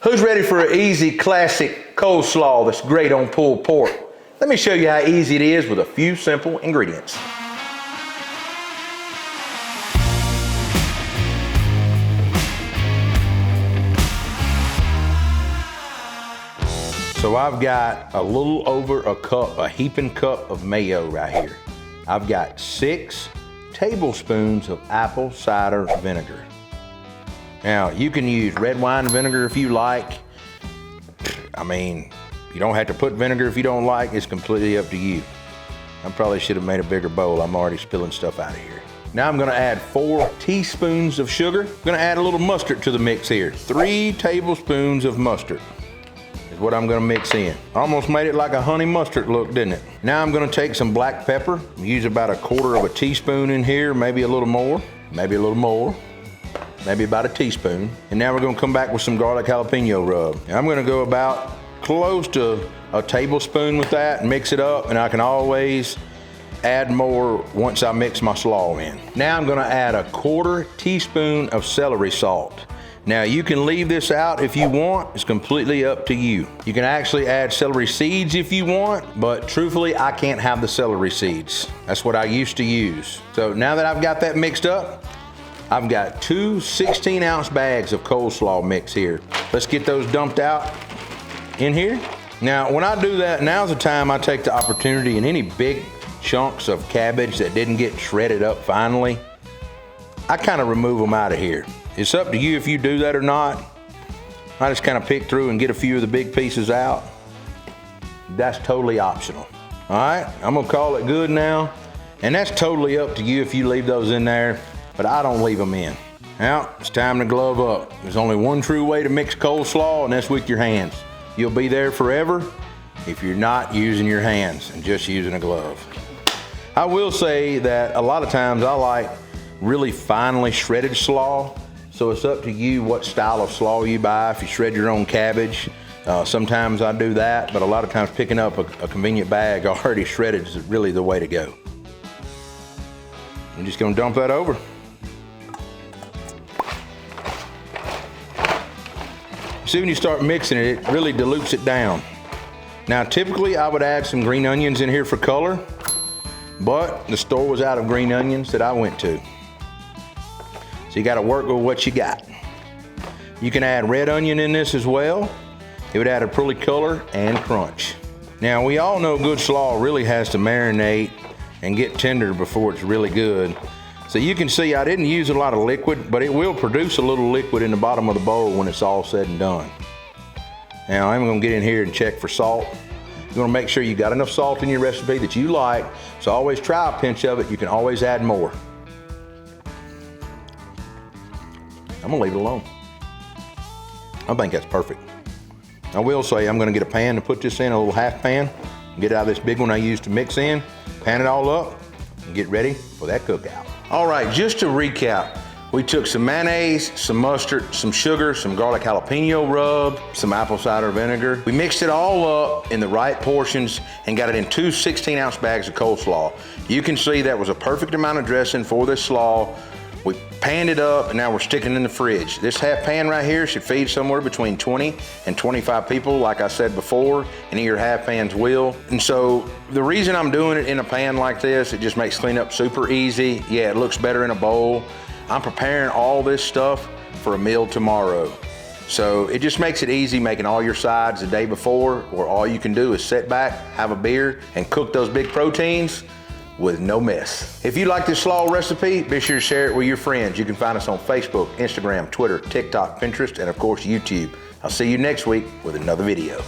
Who's ready for an easy classic coleslaw that's great on pulled pork? Let me show you how easy it is with a few simple ingredients. So I've got a little over a cup, a heaping cup of mayo right here. I've got 6 tablespoons of apple cider vinegar. Now, you can use red wine vinegar if you like. I mean, you don't have to put vinegar if you don't like. It's completely up to you. I probably should have made a bigger bowl. I'm already spilling stuff out of here. Now I'm gonna add 4 teaspoons of sugar. I'm gonna add a little mustard to the mix here. 3 tablespoons of mustard is what I'm gonna mix in. Almost made it like a honey mustard look, didn't it? Now I'm gonna take some black pepper. Use about 1/4 of a teaspoon in here, maybe a little more, maybe a little more. Maybe about a teaspoon. And now we're gonna come back with some garlic jalapeno rub. And I'm gonna go about close to a tablespoon with that and mix it up, and I can always add more once I mix my slaw in. Now I'm gonna add 1/4 teaspoon of celery salt. Now you can leave this out if you want, it's completely up to you. You can actually add celery seeds if you want, but truthfully, I can't have the celery seeds. That's what I used to use. So now that I've got that mixed up, I've got 2 16-ounce bags of coleslaw mix here. Let's get those dumped out in here. Now, when I do that, now's the time I take the opportunity, and any big chunks of cabbage that didn't get shredded up finally, I kind of remove them out of here. It's up to you if you do that or not. I just kind of pick through and get a few of the big pieces out. That's totally optional. All right, I'm gonna call it good now, and that's totally up to you if you leave those in there, but I don't leave them in. Now, it's time to glove up. There's only one true way to mix coleslaw, and that's with your hands. You'll be there forever if you're not using your hands and just using a glove. I will say that a lot of times I like really finely shredded slaw, so it's up to you what style of slaw you buy. If you shred your own cabbage, sometimes I do that, but a lot of times picking up a convenient bag already shredded is really the way to go. I'm just gonna dump that over. See, when you start mixing it, it really dilutes it down. Now, typically I would add some green onions in here for color, but the store was out of green onions that I went to. So you gotta work with what you got. You can add red onion in this as well. It would add a pretty color and crunch. Now, we all know good slaw really has to marinate and get tender before it's really good. So you can see I didn't use a lot of liquid, but it will produce a little liquid in the bottom of the bowl when it's all said and done. Now I'm gonna get in here and check for salt. You wanna make sure you got enough salt in your recipe that you like, so always try a pinch of it. You can always add more. I'm gonna leave it alone. I think that's perfect. I will say I'm gonna get a pan to put this in, a little half pan, get out of this big one I used to mix in, pan it all up, and get ready for that cookout. All right, just to recap, we took some mayonnaise, some mustard, some sugar, some garlic jalapeno rub, some apple cider vinegar. We mixed it all up in the right portions and got it in 2 16-ounce bags of coleslaw. You can see that was a perfect amount of dressing for this slaw. We panned it up, and now we're sticking it in the fridge. This half pan right here should feed somewhere between 20 and 25 people, like I said before, and your half pans will. And so the reason I'm doing it in a pan like this, it just makes cleanup super easy. Yeah, it looks better in a bowl. I'm preparing all this stuff for a meal tomorrow. So it just makes it easy making all your sides the day before, or all you can do is sit back, have a beer, and cook those big proteins with no mess. If you like this slaw recipe, be sure to share it with your friends. You can find us on Facebook, Instagram, Twitter, TikTok, Pinterest, and of course YouTube. I'll see you next week with another video.